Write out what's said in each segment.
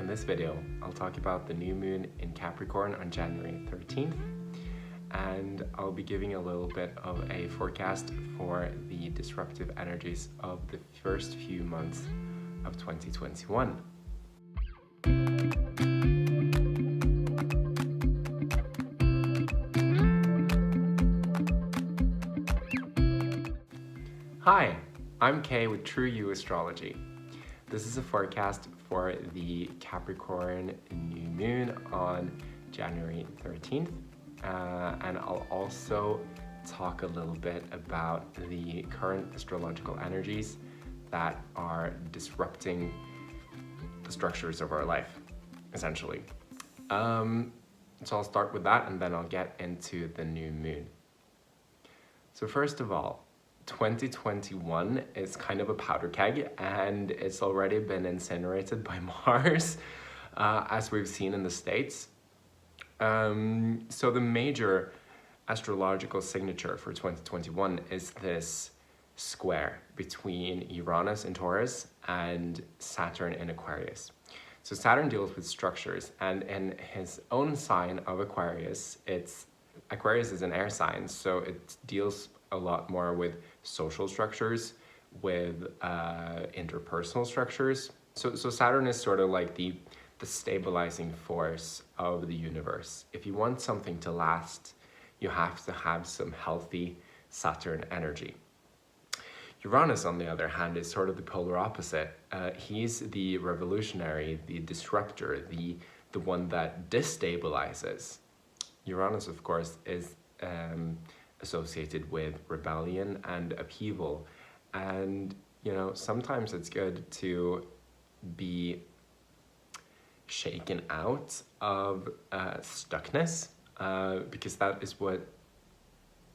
In this video, I'll talk about the new moon in Capricorn on January 13th, and I'll be giving a little bit of a forecast for the disruptive energies of the first few months of 2021. Hi, I'm Kay with True You Astrology. This is a forecast for the Capricorn new moon on January 13th, and I'll also talk a little bit about the current astrological energies that are disrupting the structures of our life, essentially. So I'll start with that and then I'll get into the new moon. So first of all, 2021 is kind of a powder keg and it's already been incinerated by Mars, as we've seen in the States. So the major astrological signature for 2021 is this square between Uranus in Taurus and Saturn in Aquarius. So Saturn deals with structures, and in his own sign of Aquarius, Aquarius is an air sign, so it deals a lot more with social structures, with interpersonal structures. So Saturn is sort of like the stabilizing force of the universe. If you want something to last, you have to have some healthy Saturn energy. Uranus, on the other hand, is sort of the polar opposite. He's the revolutionary, the disruptor, the one that destabilizes. Uranus, of course, is associated with rebellion and upheaval. And, sometimes it's good to be shaken out of stuckness, because that is what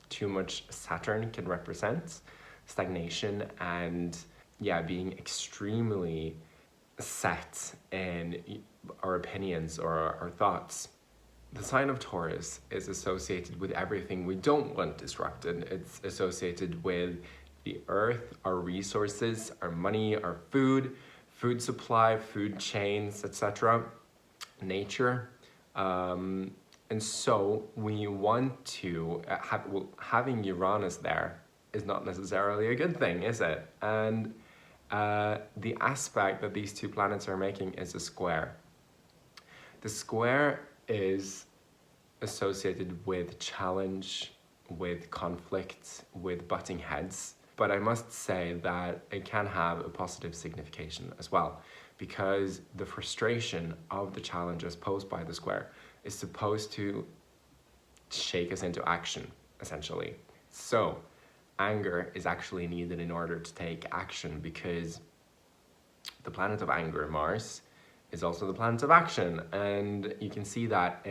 too much Saturn can represent. Stagnation and, being extremely set in our opinions or our thoughts. The sign of Taurus is associated with everything we don't want disrupted. It's associated with the earth, our resources, our money, our food supply, food chains, etc., nature. And so we want to, having Uranus there is not necessarily a good thing, is it? And the aspect that these two planets are making is a square. The square is associated with challenge, with conflict, with butting heads. But I must say that it can have a positive signification as well, because the frustration of the challenges posed by the square is supposed to shake us into action, essentially. So anger is actually needed in order to take action, because the planet of anger, Mars, is also the planet of action. And you can see that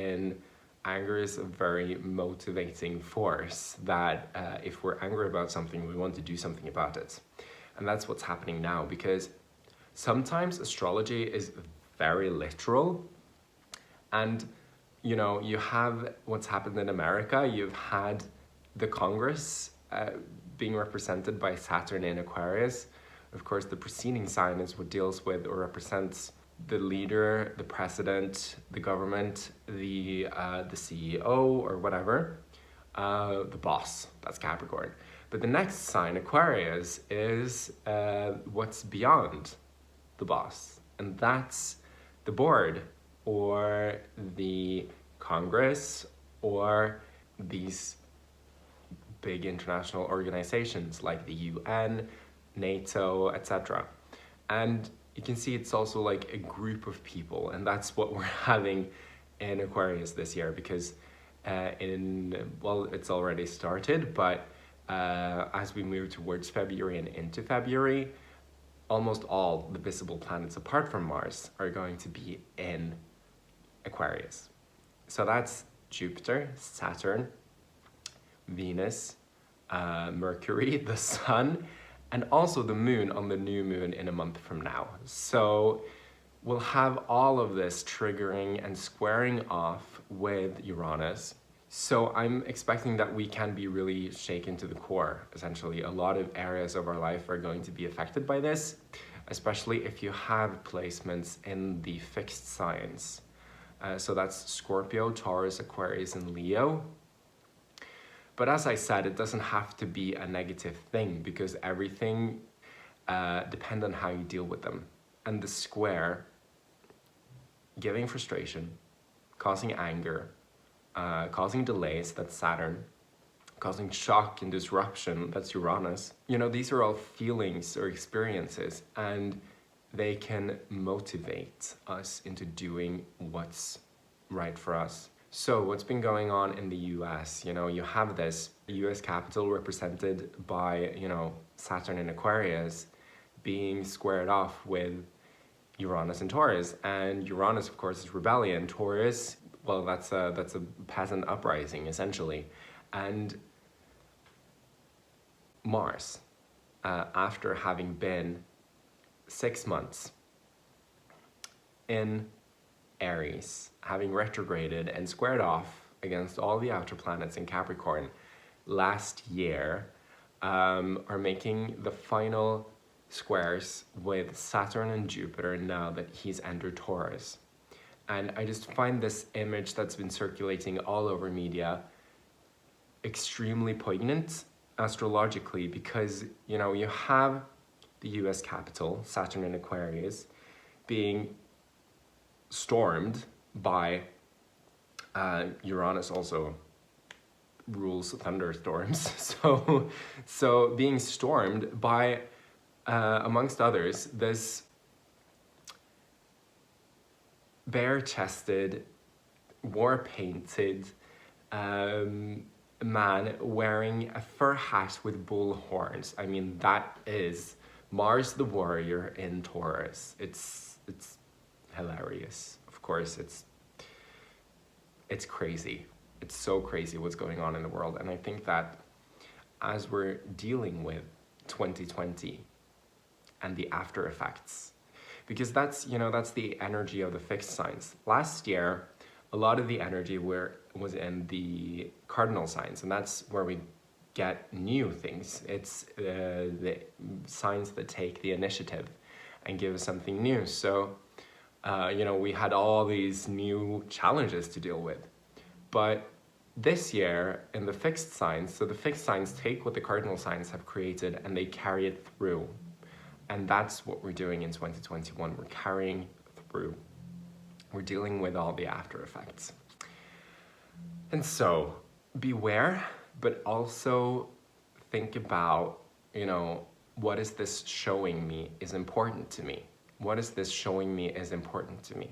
anger is a very motivating force, that if we're angry about something, we want to do something about it. And that's what's happening now, because sometimes astrology is very literal. And, you have what's happened in America. You've had the Congress being represented by Saturn in Aquarius. Of course, the preceding sign is what deals with or represents the leader, the president, the government, the CEO or whatever, the boss, that's Capricorn. But the next sign, Aquarius, is what's beyond the boss, and that's the board or the Congress or these big international organizations like the UN, NATO, etc. And you can see it's also like a group of people, and that's what we're having in Aquarius this year, because it's already started, but as we move towards February and into February, almost all the visible planets apart from Mars are going to be in Aquarius. So that's Jupiter, Saturn, Venus, Mercury, the Sun, and also the moon on the new moon in a month from now. So we'll have all of this triggering and squaring off with Uranus. So I'm expecting that we can be really shaken to the core, essentially. A lot of areas of our life are going to be affected by this. especially if you have placements in the fixed signs. So that's Scorpio, Taurus, Aquarius, and Leo. But as I said, it doesn't have to be a negative thing, because everything depends on how you deal with them. And the square, giving frustration, causing anger, causing delays, that's Saturn, causing shock and disruption, that's Uranus. You know, these are all feelings or experiences, and they can motivate us into doing what's right for us. So what's been going on in the US, you know, you have this US capital represented by, you know, Saturn and Aquarius being squared off with Uranus and Taurus. And Uranus, of course, is rebellion. Taurus, well, that's a peasant uprising, essentially. And Mars, after having been 6 months in Aries, having retrograded and squared off against all the outer planets in Capricorn last year, are making the final squares with Saturn and Jupiter now that he's entered Taurus. And I just find this image that's been circulating all over media extremely poignant astrologically, because, you know, you have the US capital, Saturn and Aquarius, being stormed by Uranus, also rules thunderstorms. So being stormed by, amongst others, this bare-chested, war-painted man wearing a fur hat with bull horns. I mean, that is Mars the warrior in Taurus. It's hilarious. Of course, it's crazy. It's so crazy what's going on in the world. And I think that as we're dealing with 2020 and the after effects, because that's, you know, that's the energy of the fixed signs. Last year, a lot of the energy was in the cardinal signs, and that's where we get new things. It's the signs that take the initiative and give us something new. So, you know, we had all these new challenges to deal with. But this year, in the fixed signs, so the fixed signs take what the cardinal signs have created and they carry it through. And that's what we're doing in 2021. We're carrying through. We're dealing with all the after effects. And so, beware, but also think about, you know, what is this showing me is important to me? What is this showing me is important to me?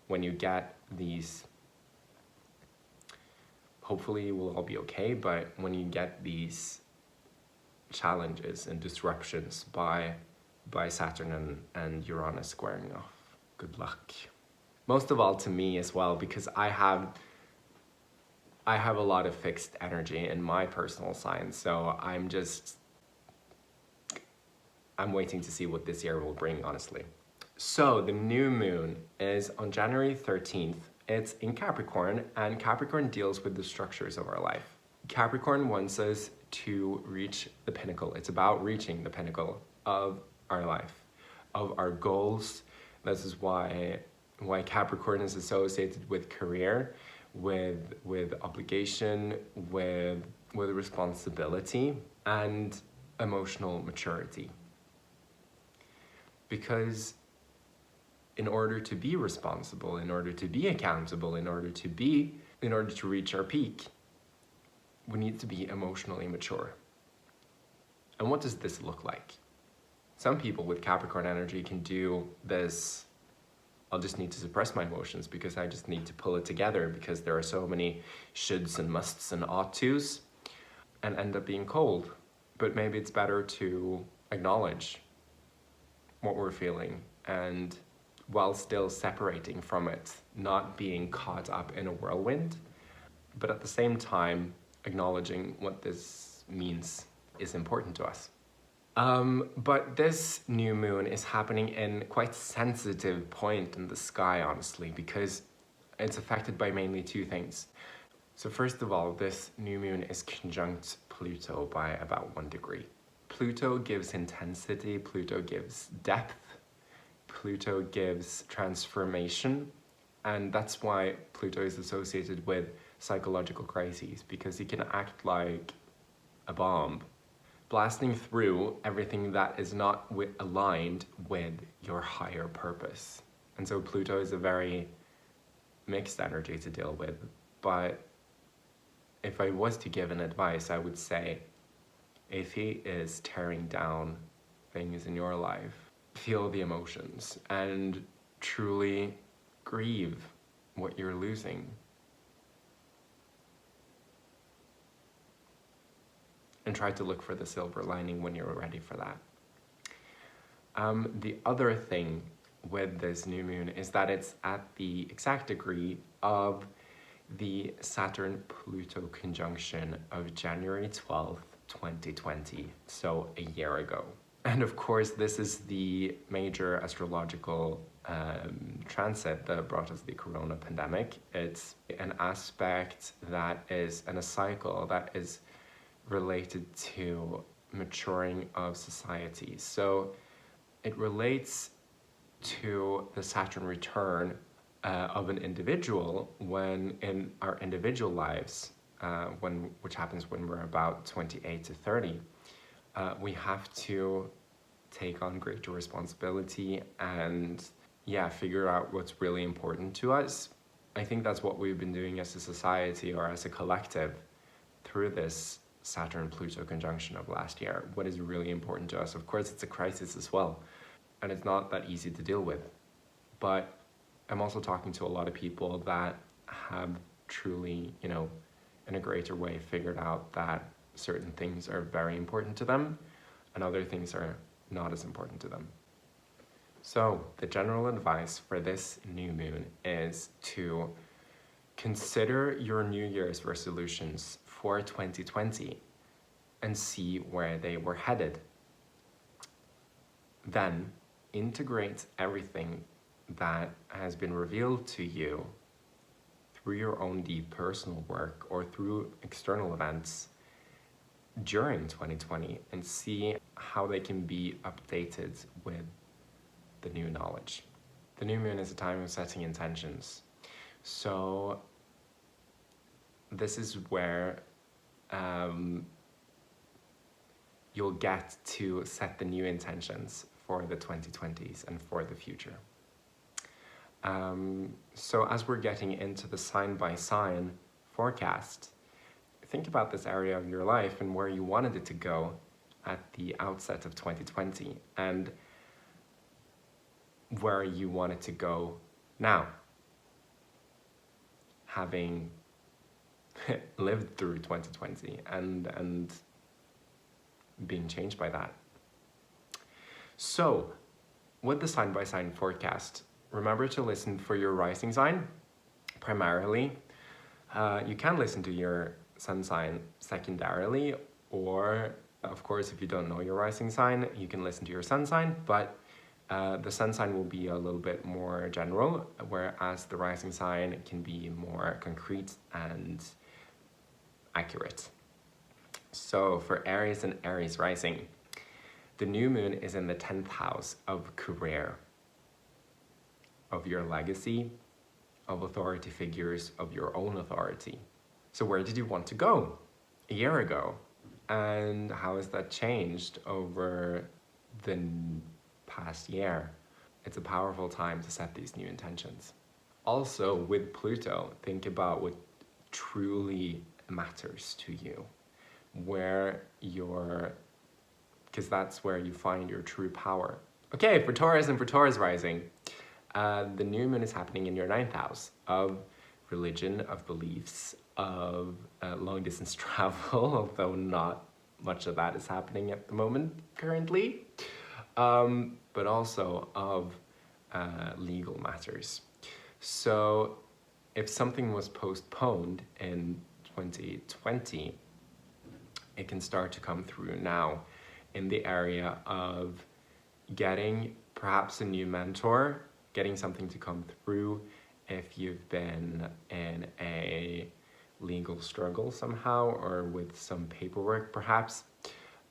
When you get these, hopefully we'll all be okay, but when you get these challenges and disruptions by Saturn and Uranus squaring off, good luck. Most of all to me as well, because I have a lot of fixed energy in my personal sign, so I'm waiting to see what this year will bring, honestly. So the new moon is on January 13th. It's in Capricorn, and Capricorn deals with the structures of our life. Capricorn wants us to reach the pinnacle. It's about reaching the pinnacle of our life, of our goals. This is why Capricorn is associated with career, with obligation, with responsibility, and emotional maturity. Because in order to be responsible, in order to be accountable, in order to reach our peak, we need to be emotionally mature. And what does this look like? Some people with Capricorn energy can do this, I'll just need to suppress my emotions because I just need to pull it together because there are so many shoulds and musts and ought tos, and end up being cold. But maybe it's better to acknowledge what we're feeling, and while still separating from it, not being caught up in a whirlwind, but at the same time acknowledging what this means is important to us. But this new moon is happening in quite a sensitive point in the sky, honestly, because it's affected by mainly two things. So first of all, this new moon is conjunct Pluto by about 1 degree. Pluto gives intensity, Pluto gives depth, Pluto gives transformation, and that's why Pluto is associated with psychological crises, because he can act like a bomb, blasting through everything that is not aligned with your higher purpose. And so Pluto is a very mixed energy to deal with, but if I was to give an advice, I would say, if he is tearing down things in your life, feel the emotions and truly grieve what you're losing. And try to look for the silver lining when you're ready for that. The other thing with this new moon is that it's at the exact degree of the Saturn-Pluto conjunction of January 12th, 2020, so a year ago. And of course, this is the major astrological transit that brought us the corona pandemic. It's an aspect that is, and a cycle that is related to maturing of society. So it relates to the Saturn return of an individual when in our individual lives, which happens when we're about 28 to 30, we have to take on greater responsibility and figure out what's really important to us. I think that's what we've been doing as a society or as a collective through this Saturn-Pluto conjunction of last year. What is really important to us? Of course, it's a crisis as well, and it's not that easy to deal with. But I'm also talking to a lot of people that have truly, in a greater way, figured out that certain things are very important to them and other things are not as important to them. So the general advice for this new moon is to consider your New Year's resolutions for 2020 and see where they were headed. Then integrate everything that has been revealed to you through your own deep personal work or through external events during 2020 and see how they can be updated with the new knowledge. The new moon is a time of setting intentions. So this is where you'll get to set the new intentions for the 2020s and for the future. So as we're getting into the sign by sign forecast, think about this area of your life and where you wanted it to go at the outset of 2020 and where you want it to go now, having lived through 2020 and being changed by that. So with the sign by sign forecast, remember to listen for your rising sign primarily. You can listen to your sun sign secondarily, or of course, if you don't know your rising sign, you can listen to your sun sign, but the sun sign will be a little bit more general, whereas the rising sign can be more concrete and accurate. So for Aries and Aries rising, the new moon is in the 10th house of career, of your legacy, of authority figures, of your own authority. So where did you want to go a year ago? And how has that changed over the past year? It's a powerful time to set these new intentions. Also with Pluto, think about what truly matters to you, because that's where you find your true power. Okay, for Taurus and for Taurus rising, the new moon is happening in your 9th house of religion, of beliefs, of long distance travel, although not much of that is happening at the moment currently, but also of legal matters. So if something was postponed in 2020, it can start to come through now in the area of getting perhaps a new mentor, getting something to come through if you've been in a legal struggle somehow or with some paperwork perhaps.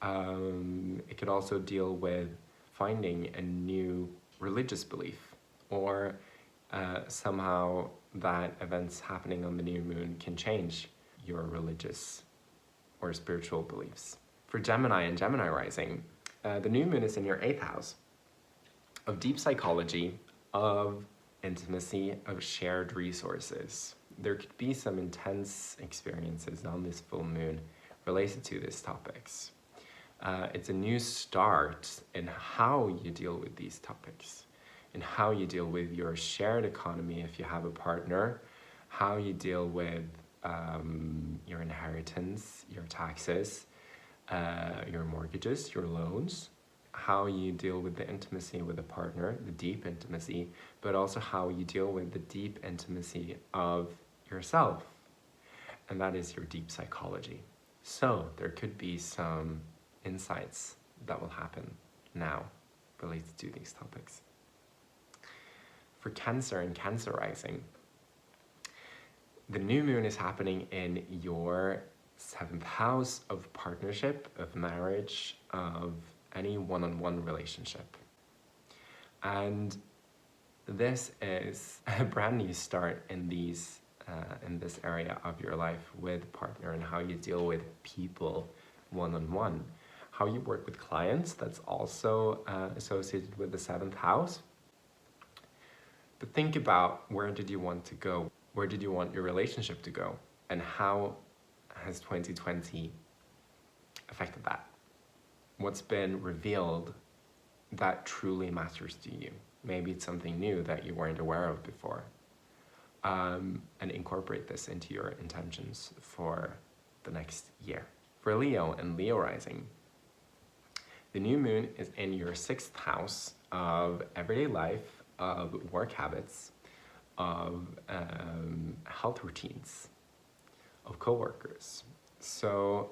It could also deal with finding a new religious belief, or somehow that events happening on the new moon can change your religious or spiritual beliefs. For Gemini and Gemini rising, the new moon is in your 8th house of deep psychology, of intimacy, of shared resources. There could be some intense experiences on this full moon related to these topics. It's a new start in how you deal with these topics, in how you deal with your shared economy if you have a partner, how you deal with your inheritance, your taxes, your mortgages, your loans, how you deal with the intimacy with a partner, the deep intimacy, but also how you deal with the deep intimacy of yourself. And that is your deep psychology. So there could be some insights that will happen now related to these topics. For Cancer and Cancer rising, the new moon is happening in your 7th house of partnership, of marriage, of any one-on-one relationship. And this is a brand new start in this area of your life with partner, and how you deal with people one-on-one. How you work with clients, that's also associated with the 7th house. But think about, where did you want to go? Where did you want your relationship to go? And how has 2020 affected that? What's been revealed that truly matters to you? Maybe it's something new that you weren't aware of before. And incorporate this into your intentions for the next year. For Leo and Leo rising, the new moon is in your 6th house of everyday life, of work habits, of health routines, of coworkers. So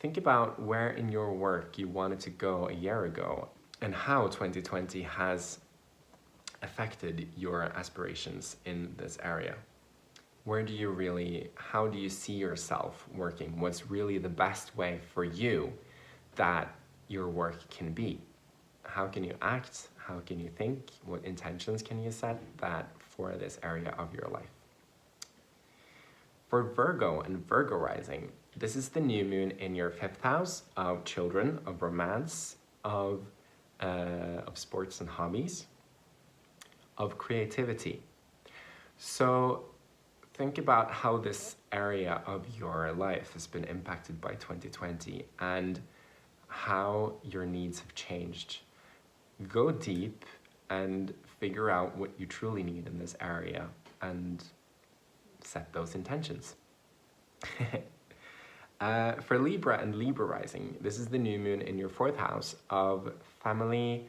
think about where in your work you wanted to go a year ago, and how 2020 has affected your aspirations in this area. How do you see yourself working? What's really the best way for you that your work can be? How can you act? How can you think? What intentions can you set that for this area of your life? For Virgo and Virgo rising, this is the new moon in your 5th house of children, of romance, of sports and hobbies, of creativity. So think about how this area of your life has been impacted by 2020 and how your needs have changed. Go deep and figure out what you truly need in this area and set those intentions. For Libra and Libra rising, this is the new moon in your 4th house of family,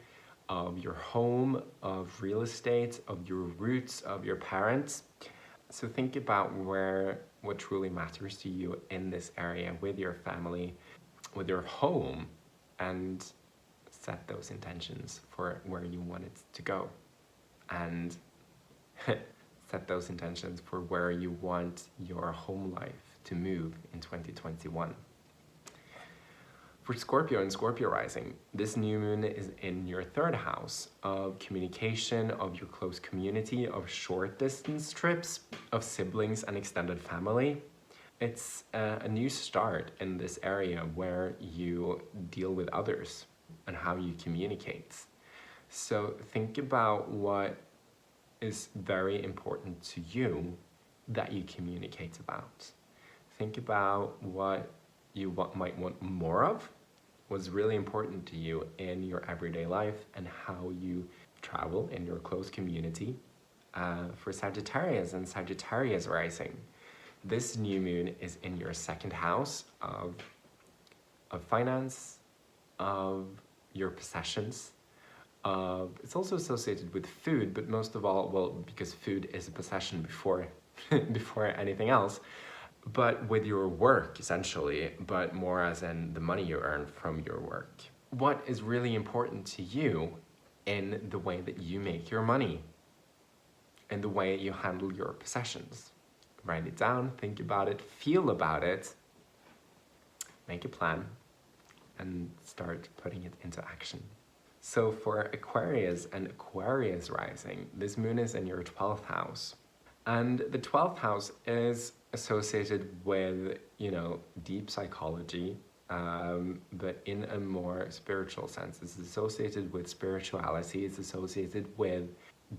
of your home, of real estate, of your roots, of your parents. So think about what truly matters to you in this area with your family, with your home, and set those intentions for where you want it to go. And set those intentions for where you want your home life to move in 2021. For Scorpio and Scorpio rising, this new moon is in your 3rd house of communication, of your close community, of short distance trips, of siblings and extended family. It's a new start in this area where you deal with others and how you communicate. So think about what is very important to you that you communicate about. Think about what you might want more of, what's really important to you in your everyday life, and how you travel in your close community. For Sagittarius and Sagittarius rising, this new moon is in your 2nd house of finance, of your possessions. It's also associated with food, but most of all, well, because food is a possession before anything else, but with your work essentially, but more as in the money you earn from your work. What is really important to you in the way that you make your money, in the way you handle your possessions? Write it down, think about it, feel about it, make a plan, and start putting it into action. So for Aquarius and Aquarius rising, this moon is in your 12th house. And the 12th house is associated with, deep psychology, but in a more spiritual sense. It's associated with spirituality, it's associated with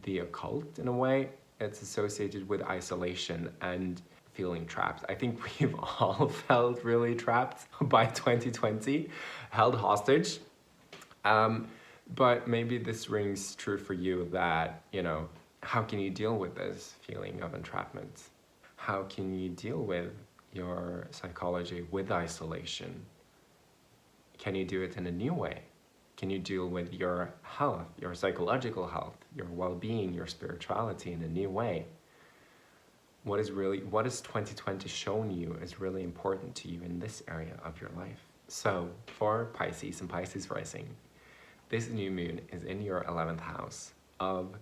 the occult in a way, it's associated with isolation and feeling trapped. I think we've all felt really trapped by 2020, held hostage. But maybe this rings true for you that, how can you deal with this feeling of entrapment? How can you deal with your psychology with isolation? Can you do it in a new way? Can you deal with your health, your psychological health, your well-being, your spirituality in a new way? What has 2020 shown you is really important to you in this area of your life? So for Pisces and Pisces rising, this new moon is in your 11th house of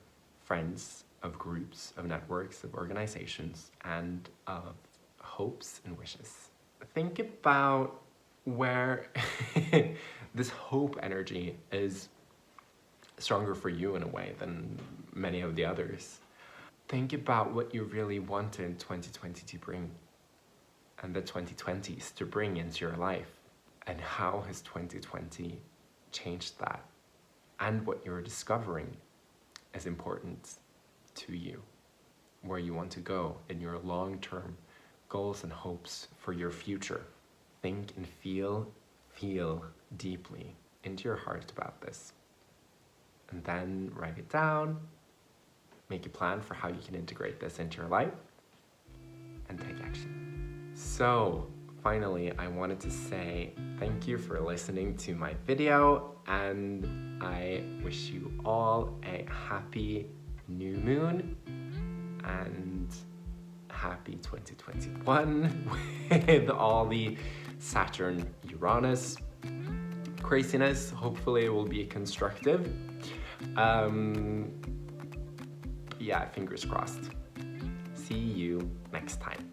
friends, of groups, of networks, of organizations, and of hopes and wishes. Think about where this hope energy is stronger for you in a way than many of the others. Think about what you really wanted 2020 to bring and the 2020s to bring into your life, and how has 2020 changed that, and what you're discovering is important to you, where you want to go in your long-term goals and hopes for your future. Think and feel deeply into your heart about this, and then write it down, make a plan for how you can integrate this into your life, and take action. So finally, I wanted to say thank you for listening to my video, and I wish you all a happy new moon and happy 2021 with all the Saturn Uranus craziness. Hopefully it will be constructive. Yeah, fingers crossed. See you next time.